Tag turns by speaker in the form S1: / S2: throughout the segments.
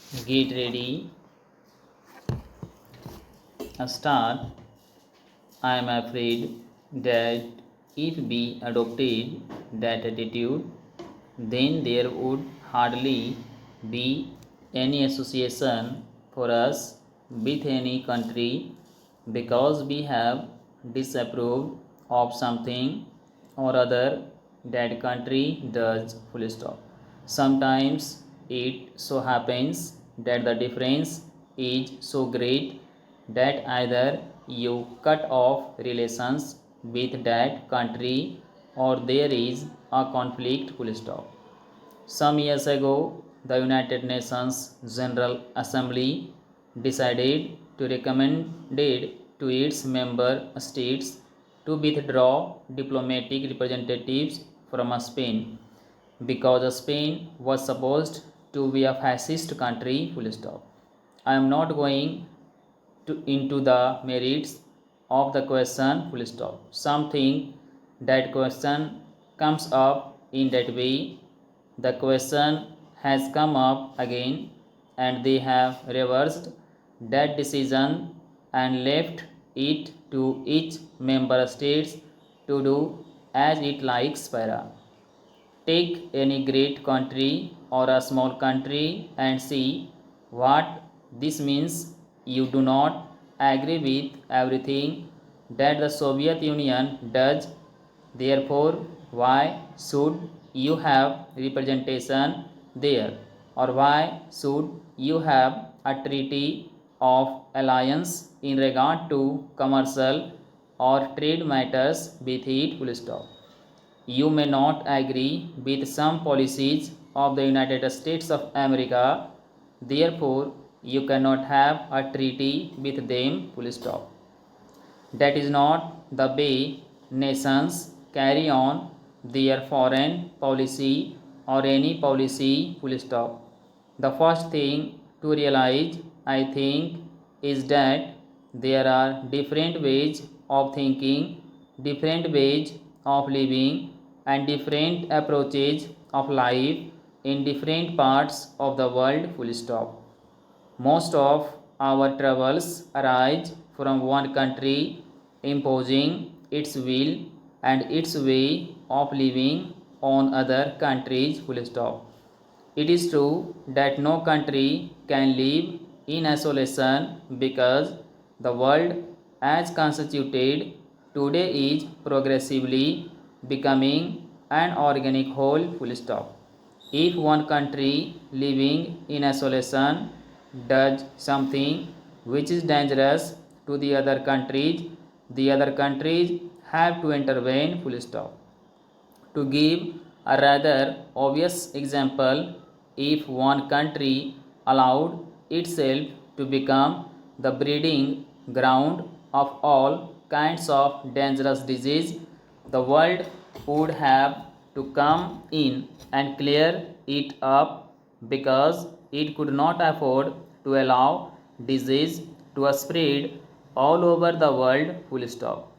S1: Get ready. Start. I am afraid that if we adopted that attitude, then there would hardly be any association for us with any country because we have disapproved of something or other that country does. Full stop. Sometimes it so happens that the difference is so great that either you cut off relations with that country or there is a conflict. Full stop. Some years ago, the United Nations General Assembly decided to recommend to its member states to withdraw diplomatic representatives from Spain because Spain was supposed to be a fascist country. Full stop. I am not going into the merits of the question. Full stop. Something that question comes up in that way. The question has come up again and they have reversed that decision and left it to each member states to do as it likes. Para. Take any great country or a small country and see what this means. You do not agree with everything that the Soviet Union does. Therefore, why should you have representation there? Or why should you have a treaty of alliance in regard to commercial or trade matters with it? Full stop. You may not agree with some policies of the United States of America, therefore, you cannot have a treaty with them. Full stop. That is not the way nations carry on their foreign policy or any policy. Full stop. The first thing to realize, I think, is that there are different ways of thinking, different ways of living, and different approaches of life in different parts of the world. Full stop. Most of our troubles arise from one country imposing its will and its way of living on other countries. Full stop. It is true that no country can live in isolation because the world as constituted today is progressively becoming an organic whole. Full stop. If one country living in isolation does something which is dangerous to the other countries have to intervene. Full stop. To give a rather obvious example, if one country allowed itself to become the breeding ground of all kinds of dangerous disease, the world would have to come in and clear it up because it could not afford to allow disease to spread all over the world. Full stop.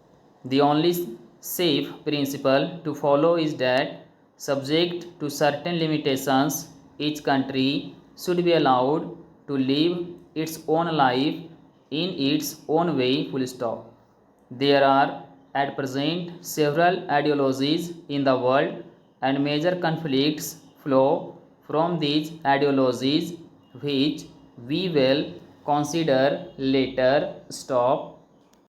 S1: The only safe principle to follow is that, subject to certain limitations, each country should be allowed to live its own life in its own way. Full stop. There are at present several ideologies in the world, and major conflicts flow from these ideologies, which we will consider later. Stop.